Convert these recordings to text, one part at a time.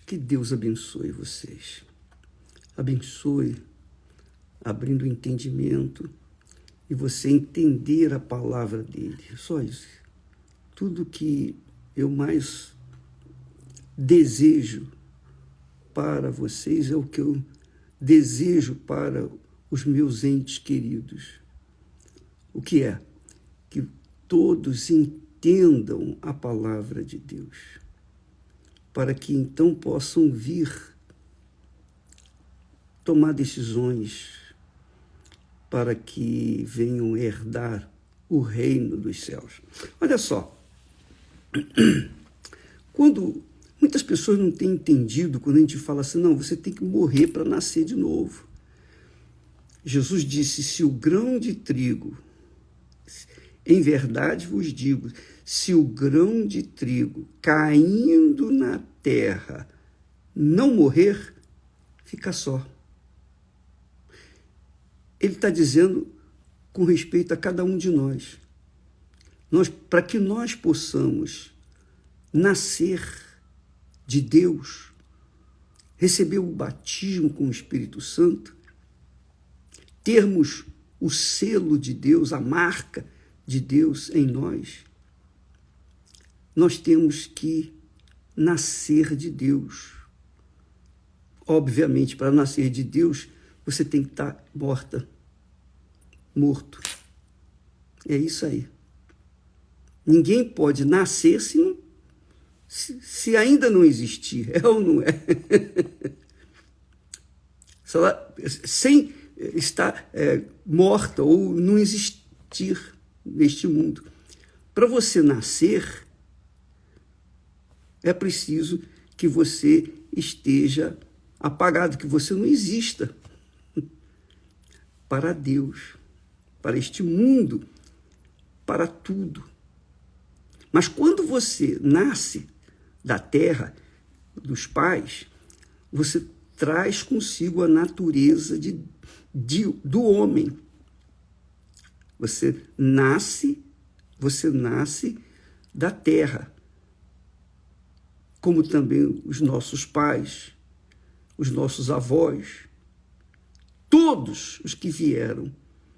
Que Deus abençoe vocês. Abençoe, abrindo o entendimento e você entender a palavra dele. Só isso. Tudo que eu mais desejo para vocês é o que eu desejo para os meus entes queridos. O que é? Que todos entendam a palavra de Deus, para que então possam vir tomar decisões, para que venham herdar o reino dos céus. Olha só, quando muitas pessoas não têm entendido, quando a gente fala assim, não, você tem que morrer para nascer de novo. Jesus disse, se o grão de trigo, em verdade vos digo, se o grão de trigo caindo na terra não morrer, fica só. Ele está dizendo com respeito a cada um de nós. Para que nós possamos nascer de Deus, receber o batismo com o Espírito Santo, termos o selo de Deus, a marca de Deus em nós, nós temos que nascer de Deus. Obviamente, para nascer de Deus, você tem que estar morto. É isso aí. Ninguém pode nascer se ainda não existir. É ou não é? Sem estar morta ou não existir neste mundo. Para você nascer, é preciso que você esteja apagado, que você não exista para Deus, para este mundo, para tudo. Mas quando você nasce da terra, dos pais, você traz consigo a natureza do homem. Você nasce da terra, como também os nossos pais, os nossos avós. Todos os que vieram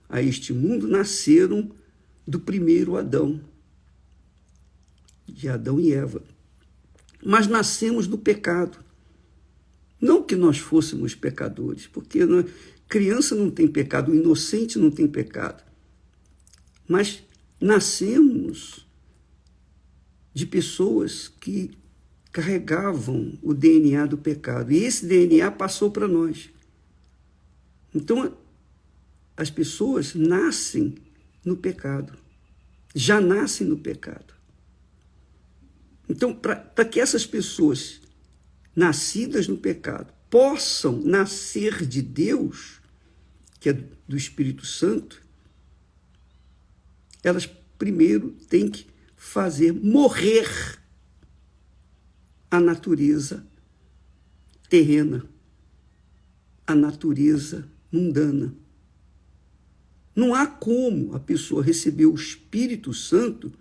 a este mundo nasceram do primeiro Adão, de Adão e Eva. Mas nascemos do pecado. Não que nós fôssemos pecadores, porque criança não tem pecado, o inocente não tem pecado. Mas nascemos de pessoas que carregavam o DNA do pecado. E esse DNA passou para nós. Então, as pessoas nascem no pecado. Já nascem no pecado. Então, para que essas pessoas nascidas no pecado possam nascer de Deus, que é do Espírito Santo, elas primeiro têm que fazer morrer a natureza terrena, a natureza mundana. Não há como a pessoa receber o Espírito Santo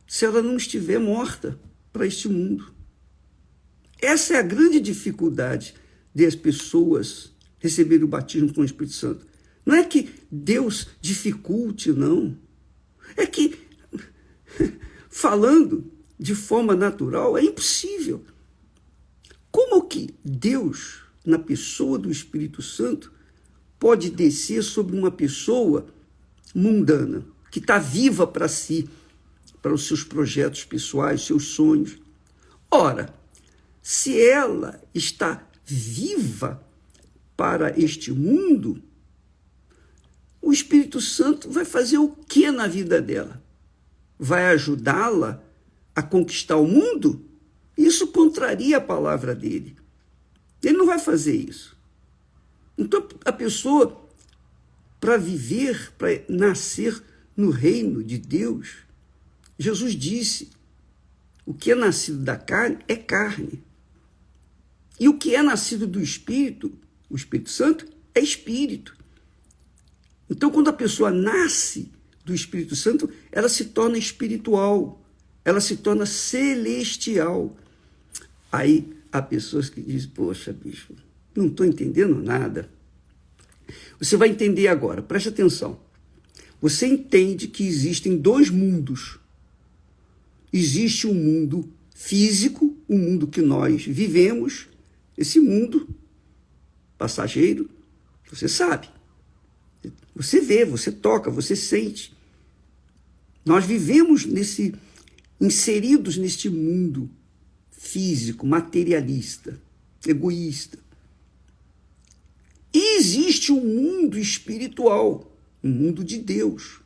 se ela não estiver morta para este mundo. Essa é a grande dificuldade das pessoas receberem o batismo com o Espírito Santo. Não é que Deus dificulte, não. É que, falando de forma natural, é impossível. Como que Deus, na pessoa do Espírito Santo, pode descer sobre uma pessoa mundana, que está viva para si, para os seus projetos pessoais, seus sonhos? Ora, se ela está viva para este mundo, o Espírito Santo vai fazer o que na vida dela? Vai ajudá-la a conquistar o mundo? Isso contraria a palavra dele. Ele não vai fazer isso. Então, a pessoa, para viver, para nascer no reino de Deus, Jesus disse, o que é nascido da carne é carne. E o que é nascido do Espírito, o Espírito Santo, é espírito. Então, quando a pessoa nasce do Espírito Santo, ela se torna espiritual, ela se torna celestial. Aí há pessoas que dizem, poxa, bispo, não estou entendendo nada. Você vai entender agora, preste atenção. Você entende que existem dois mundos. Existe um mundo físico, o mundo que nós vivemos, esse mundo passageiro, você sabe. Você vê, você toca, você sente. Nós vivemos inseridos neste mundo físico, materialista, egoísta. E existe um mundo espiritual, um mundo de Deus.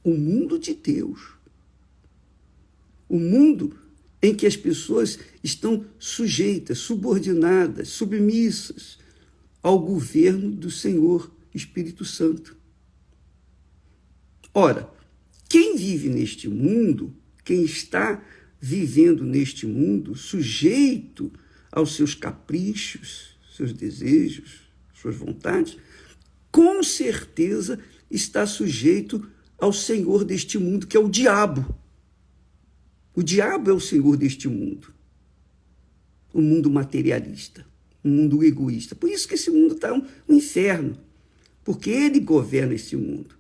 O mundo de Deus. O mundo em que as pessoas estão sujeitas, subordinadas, submissas ao governo do Senhor Espírito Santo. Ora, quem vive neste mundo, quem está vivendo neste mundo, sujeito aos seus caprichos, seus desejos, suas vontades, com certeza está sujeito ao senhor deste mundo, que é o diabo. O diabo é o senhor deste mundo. O mundo materialista, o mundo egoísta. Por isso que esse mundo está um inferno, porque ele governa esse mundo.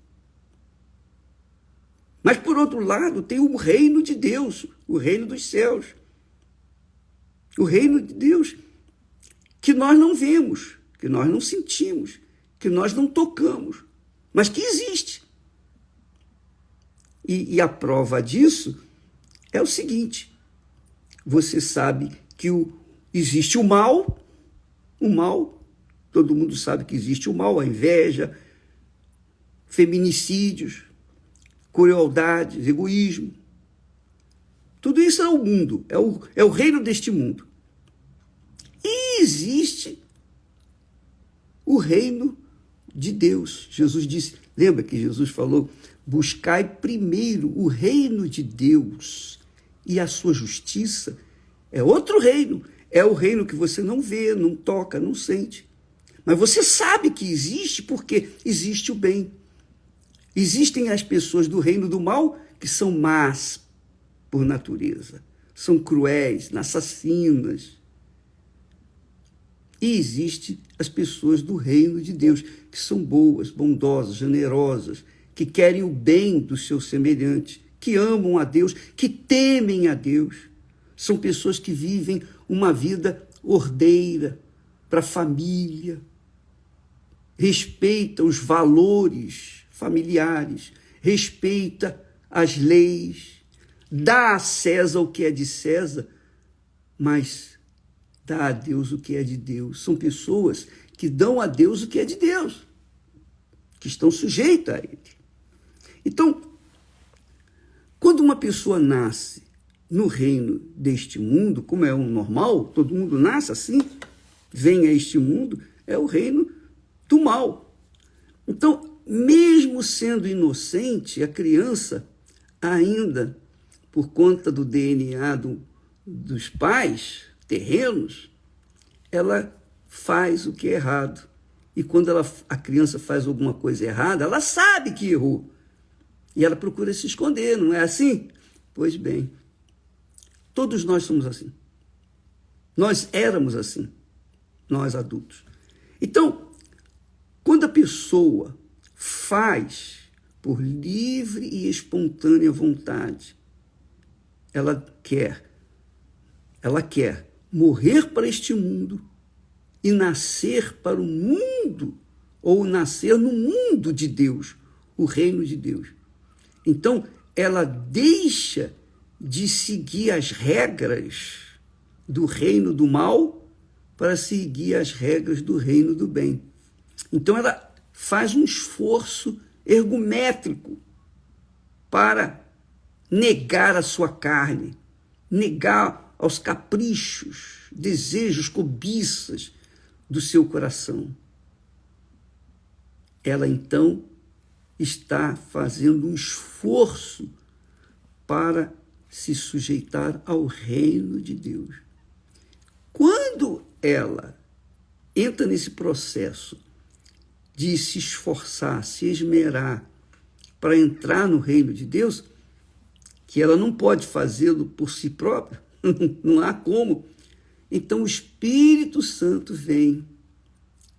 Mas, por outro lado, tem o reino de Deus, o reino dos céus. O reino de Deus que nós não vemos, que nós não sentimos, que nós não tocamos, mas que existe. E a prova disso é o seguinte: você sabe que existe o mal, todo mundo sabe que existe o mal, a inveja, feminicídios, crueldades, egoísmo. Tudo isso é o mundo, é o reino deste mundo. E existe o reino de Deus. Jesus disse, lembra que Jesus falou, buscai primeiro o reino de Deus e a sua justiça. É outro reino, é o reino que você não vê, não toca, não sente. Mas você sabe que existe porque existe o bem. Existem as pessoas do reino do mal que são más por natureza, são cruéis, assassinas. E existem as pessoas do reino de Deus, que são boas, bondosas, generosas, que querem o bem do seu semelhante, que amam a Deus, que temem a Deus. São pessoas que vivem uma vida ordeira para a família, respeita os valores familiares, respeita as leis, dá a César o que é de César, mas dá a Deus o que é de Deus. São pessoas que dão a Deus o que é de Deus, que estão sujeitas a Ele. Então, quando uma pessoa nasce no reino deste mundo, como é o normal, todo mundo nasce assim, vem a este mundo, é o reino do mal. Então, mesmo sendo inocente, a criança ainda, por conta do DNA dos pais terrenos, ela faz o que é errado. E quando a criança faz alguma coisa errada, ela sabe que errou. E ela procura se esconder, não é assim? Pois bem, todos nós somos assim. Nós éramos assim, nós adultos. Então, quando a pessoa faz por livre e espontânea vontade, ela quer morrer para este mundo e nascer para o mundo, ou nascer no mundo de Deus, o reino de Deus. Então, ela deixa de seguir as regras do reino do mal para seguir as regras do reino do bem. Então, ela faz um esforço ergométrico para negar a sua carne, negar aos caprichos, desejos, cobiças do seu coração. Ela, então, está fazendo um esforço para se sujeitar ao reino de Deus. Quando ela entra nesse processo de se esforçar, se esmerar para entrar no reino de Deus, que ela não pode fazê-lo por si própria, não há como, Então o Espírito Santo vem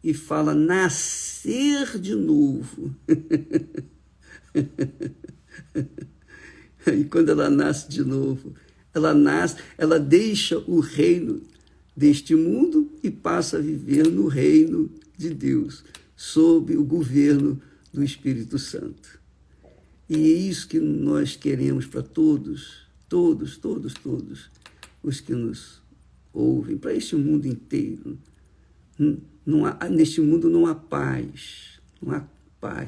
e fala nascer de novo. E quando ela nasce de novo, ela deixa o reino deste mundo e passa a viver no reino de Deus, sob o governo do Espírito Santo. E é isso que nós queremos para todos os que nos ouvem, para este mundo inteiro. Neste mundo não há paz,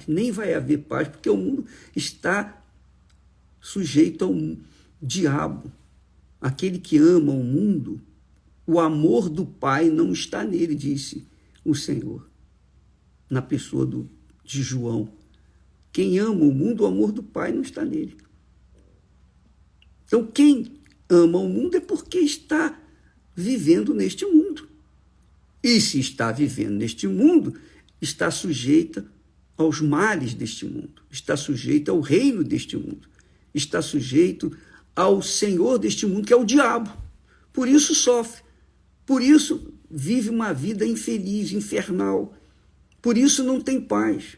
nem vai haver paz, porque o mundo está sujeito ao diabo. Aquele que ama o mundo, o amor do Pai não está nele, disse o Senhor, na pessoa de João. Quem ama o mundo, o amor do Pai não está nele. Então, quem ama o mundo é porque está vivendo neste mundo. E se está vivendo neste mundo, está sujeita aos males deste mundo, está sujeita ao reino deste mundo, está sujeito ao Senhor deste mundo, que é o diabo. Por isso sofre, por isso vive uma vida infeliz, infernal, por isso não tem paz,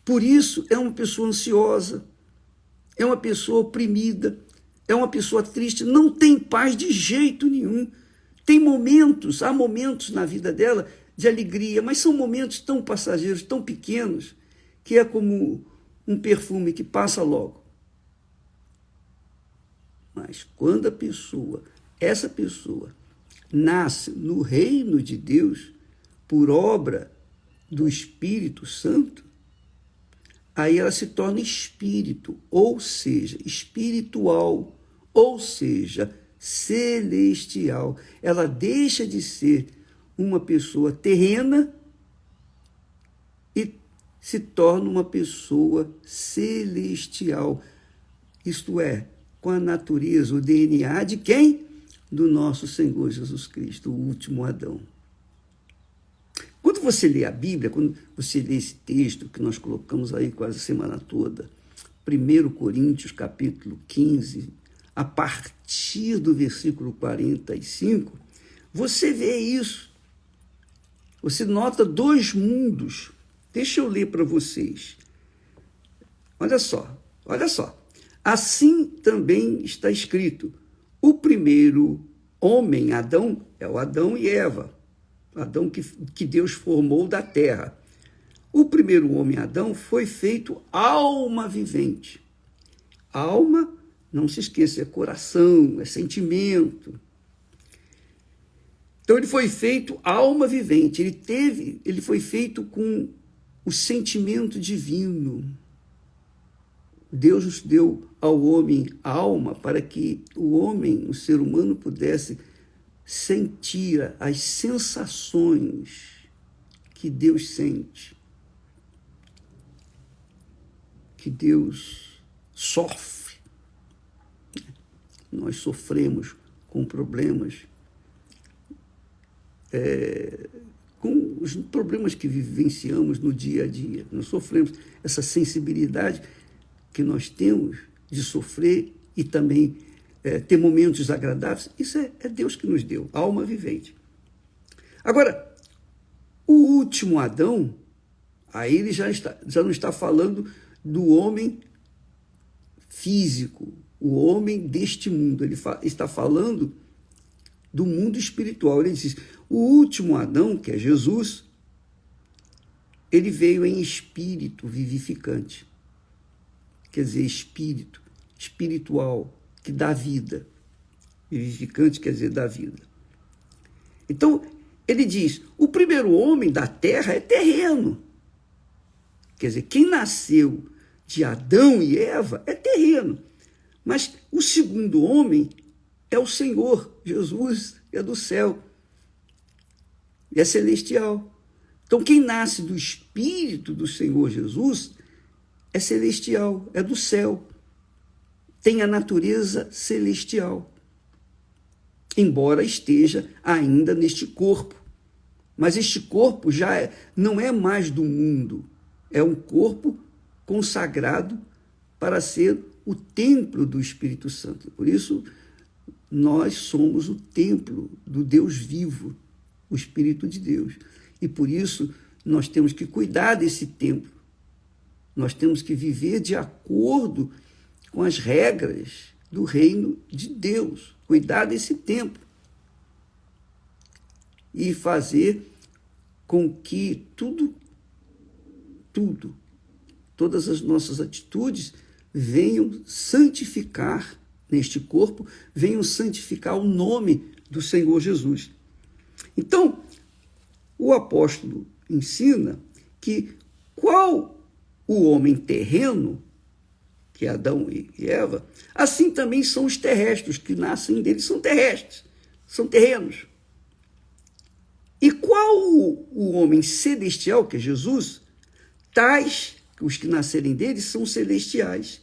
por isso é uma pessoa ansiosa, é uma pessoa oprimida, é uma pessoa triste, não tem paz de jeito nenhum. Há momentos na vida dela de alegria, mas são momentos tão passageiros, tão pequenos, que é como um perfume que passa logo. Mas quando essa pessoa, nasce no reino de Deus, por obra do Espírito Santo, aí ela se torna espírito, ou seja, espiritual, ou seja, celestial. Ela deixa de ser uma pessoa terrena e se torna uma pessoa celestial. Isto é, com a natureza, o DNA de quem? Do nosso Senhor Jesus Cristo, o último Adão. Quando você lê a Bíblia, quando você lê esse texto que nós colocamos aí quase a semana toda, 1 Coríntios, capítulo 15, a partir do versículo 45, você vê isso. Você nota dois mundos. Deixa eu ler para vocês. Olha só. Assim também está escrito: o primeiro homem, Adão, é o Adão e Eva, Adão que Deus formou da terra. O primeiro homem, Adão, foi feito alma vivente. Alma, não se esqueça, é coração, é sentimento. Então ele foi feito alma vivente, ele foi feito com o sentimento divino. Deus nos deu ao homem alma para que o homem, o ser humano, pudesse sentir as sensações que Deus sente, que Deus sofre. Nós sofremos com problemas, com os problemas que vivenciamos no dia a dia. Nós sofremos essa sensibilidade que nós temos de sofrer e também ter momentos desagradáveis. Isso é Deus que nos deu, alma vivente. Agora, o último Adão, aí ele já não está falando do homem físico, o homem deste mundo. Ele está falando do mundo espiritual. Ele diz: o último Adão, que é Jesus, ele veio em espírito vivificante. Quer dizer, espírito, espiritual, que dá vida. Vivificante quer dizer dá vida. Então, ele diz: o primeiro homem da terra é terreno. Quer dizer, quem nasceu de Adão e Eva é terreno. Mas o segundo homem é o Senhor, Jesus, é do céu, é celestial. Então, quem nasce do Espírito do Senhor Jesus é celestial, é do céu, tem a natureza celestial, embora esteja ainda neste corpo. Mas este corpo já não é mais do mundo, é um corpo consagrado para ser o templo do Espírito Santo. Por isso, nós somos o templo do Deus vivo, o Espírito de Deus. E por isso nós temos que cuidar desse templo. Nós temos que viver de acordo com as regras do reino de Deus, cuidar desse templo e fazer com que todas as nossas atitudes venham santificar neste corpo, venham santificar o nome do Senhor Jesus. Então, o apóstolo ensina que qual o homem terreno, que é Adão e Eva, assim também são os terrestres, que nascem deles, são terrestres, são terrenos. E qual o homem celestial, que é Jesus, tais, os que nascerem deles, são celestiais.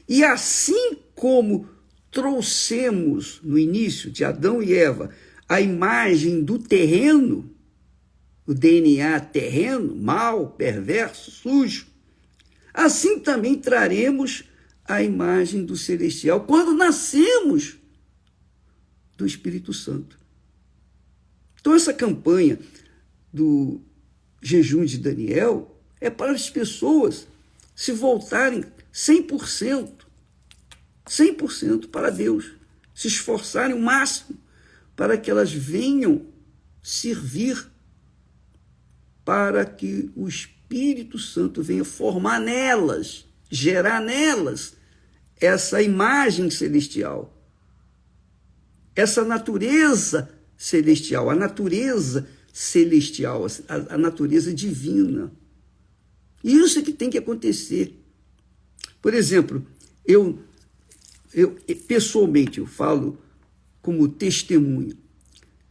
E assim como trouxemos no início de Adão e Eva a imagem do terreno, o DNA terreno, mau, perverso, sujo, assim também traremos a imagem do celestial quando nascemos do Espírito Santo. Então, essa campanha do jejum de Daniel é para as pessoas se voltarem 100% para Deus, se esforçarem o máximo para que elas venham servir, para que o Espírito Santo venha formar nelas, gerar nelas essa imagem celestial, essa natureza celestial, a natureza celestial, a natureza divina. Isso é que tem que acontecer. Por exemplo, eu pessoalmente, eu falo como testemunho.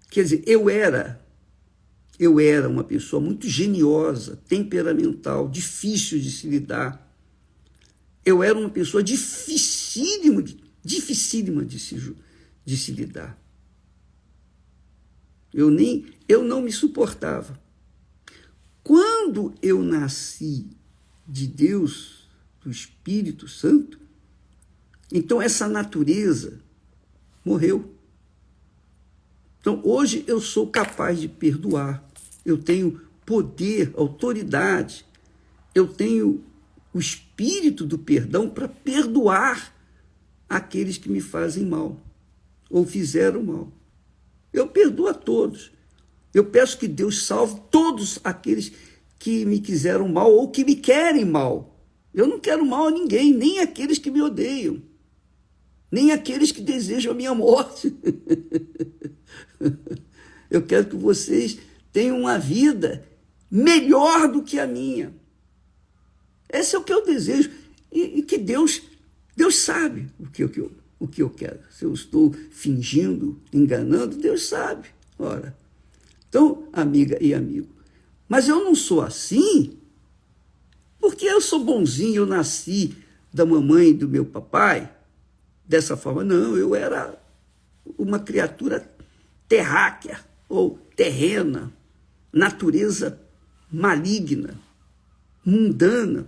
Quer dizer, eu era uma pessoa muito geniosa, temperamental, difícil de se lidar. Eu era uma pessoa dificílima de se lidar. Eu não me suportava. Quando eu nasci de Deus, do Espírito Santo, então essa natureza morreu. Então hoje eu sou capaz de perdoar. Eu tenho poder, autoridade. Eu tenho o espírito do perdão para perdoar aqueles que me fazem mal ou fizeram mal. Eu perdoo a todos. Eu peço que Deus salve todos aqueles que me quiseram mal ou que me querem mal. Eu não quero mal a ninguém, nem aqueles que me odeiam, nem aqueles que desejam a minha morte. Eu quero que vocês tenham uma vida melhor do que a minha. Esse é o que eu desejo. E que Deus sabe o que eu quero. Se eu estou fingindo, enganando, Deus sabe. Ora, então, amiga e amigo, mas eu não sou assim porque eu sou bonzinho, eu nasci da mamãe e do meu papai dessa forma. Não, eu era uma criatura terráquea ou terrena, natureza maligna, mundana.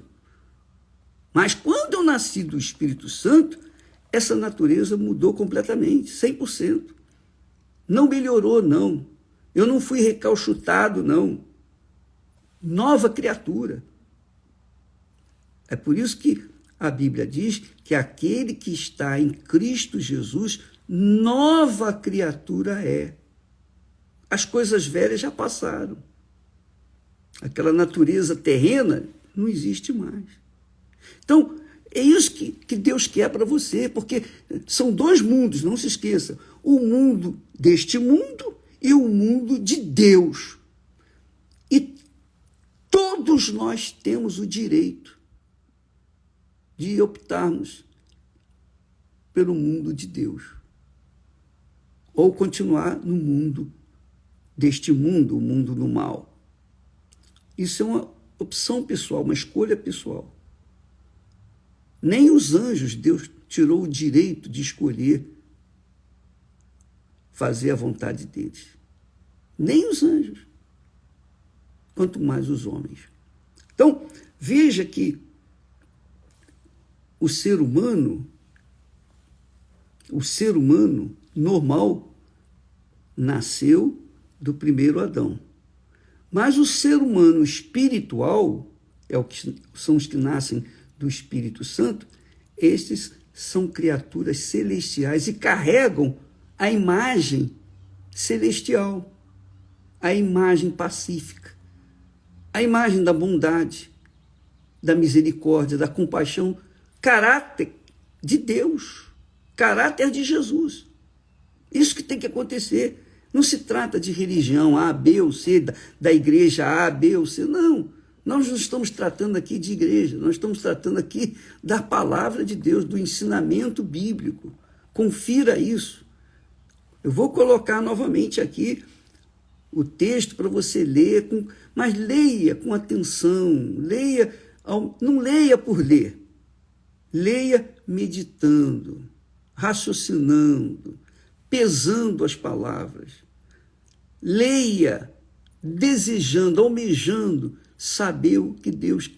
Mas quando eu nasci do Espírito Santo, essa natureza mudou completamente, 100%. Não melhorou, não. Eu não fui recalchutado, não. Nova criatura. É por isso que a Bíblia diz que aquele que está em Cristo Jesus, nova criatura é. As coisas velhas já passaram. Aquela natureza terrena não existe mais. Então, é isso que Deus quer para você, porque são dois mundos, não se esqueça. O mundo deste mundo e o mundo de Deus. E todos nós temos o direito de optarmos pelo mundo de Deus. Ou continuar no mundo deste mundo, o mundo do mal. Isso é uma opção pessoal, uma escolha pessoal. Nem os anjos Deus tirou o direito de escolher fazer a vontade deles. Nem os anjos. Quanto mais os homens. Então, veja que o ser humano, o ser humano normal nasceu do primeiro Adão. Mas o ser humano espiritual, são os que nascem do Espírito Santo, estes são criaturas celestiais e carregam a imagem celestial, a imagem pacífica, a imagem da bondade, da misericórdia, da compaixão, caráter de Deus, caráter de Jesus. Isso que tem que acontecer. Não se trata de religião A, B ou C, da igreja A, B ou C. Não, nós não estamos tratando aqui de igreja, nós estamos tratando aqui da palavra de Deus, do ensinamento bíblico. Confira isso. Eu vou colocar novamente aqui o texto para você ler, mas leia com atenção, não leia por ler, leia meditando, raciocinando, pesando as palavras. Leia desejando, almejando saber o que Deus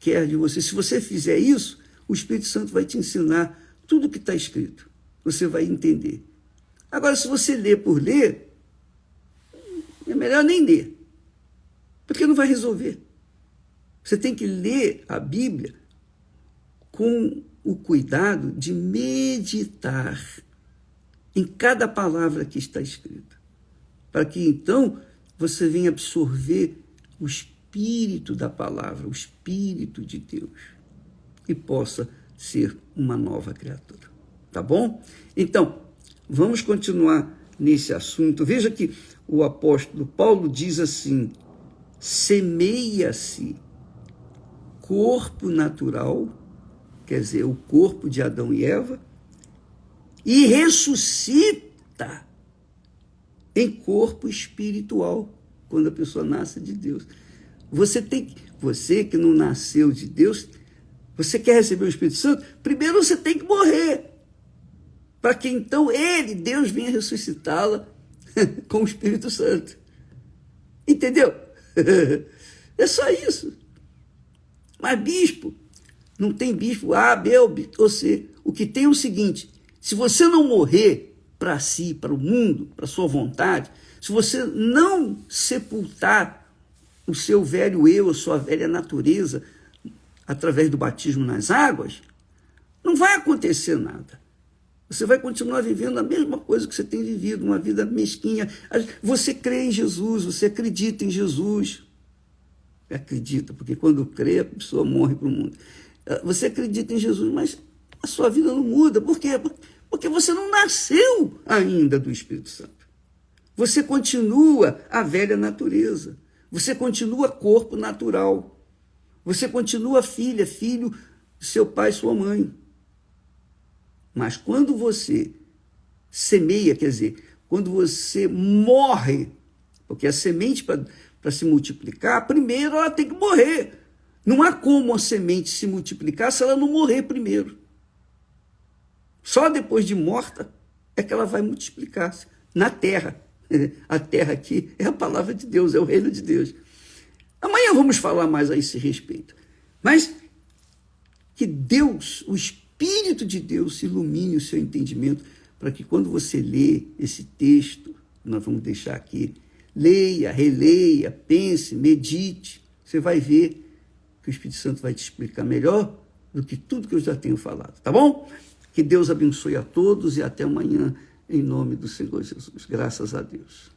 quer de você. Se você fizer isso, o Espírito Santo vai te ensinar tudo o que está escrito. Você vai entender. Agora, se você ler por ler, é melhor nem ler, porque não vai resolver. Você tem que ler a Bíblia com o cuidado de meditar em cada palavra que está escrita, para que então você venha absorver o espírito da palavra, o espírito de Deus, e possa ser uma nova criatura. Tá bom? Então, vamos continuar nesse assunto. Veja que o apóstolo Paulo diz assim: semeia-se corpo natural, quer dizer, o corpo de Adão e Eva, e ressuscita em corpo espiritual, quando a pessoa nasce de Deus. Você que não nasceu de Deus, você quer receber o Espírito Santo? Primeiro você tem que morrer, para que então Deus, venha ressuscitá-la com o Espírito Santo. Entendeu? É só isso. Mas bispo, não tem bispo A, B ou C. O que tem é o seguinte: se você não morrer para si, para o mundo, para a sua vontade, se você não sepultar o seu velho eu, a sua velha natureza, através do batismo nas águas, não vai acontecer nada. Você vai continuar vivendo a mesma coisa que você tem vivido, uma vida mesquinha. Você crê em Jesus, você acredita em Jesus. Acredita, porque quando crê, a pessoa morre para o mundo. Você acredita em Jesus, mas a sua vida não muda. Por quê? Porque você não nasceu ainda do Espírito Santo. Você continua a velha natureza. Você continua corpo natural. Você continua filho de seu pai e sua mãe. Mas quando você semeia, quer dizer, quando você morre, porque a semente, para se multiplicar, primeiro ela tem que morrer. Não há como a semente se multiplicar se ela não morrer primeiro. Só depois de morta é que ela vai multiplicar-se na terra. A terra aqui é a palavra de Deus, é o reino de Deus. Amanhã vamos falar mais a esse respeito. Mas que Deus, o Espírito de Deus, ilumine o seu entendimento, para que quando você lê esse texto, nós vamos deixar aqui, leia, releia, pense, medite, você vai ver que o Espírito Santo vai te explicar melhor do que tudo que eu já tenho falado, tá bom? Que Deus abençoe a todos e até amanhã, em nome do Senhor Jesus. Graças a Deus.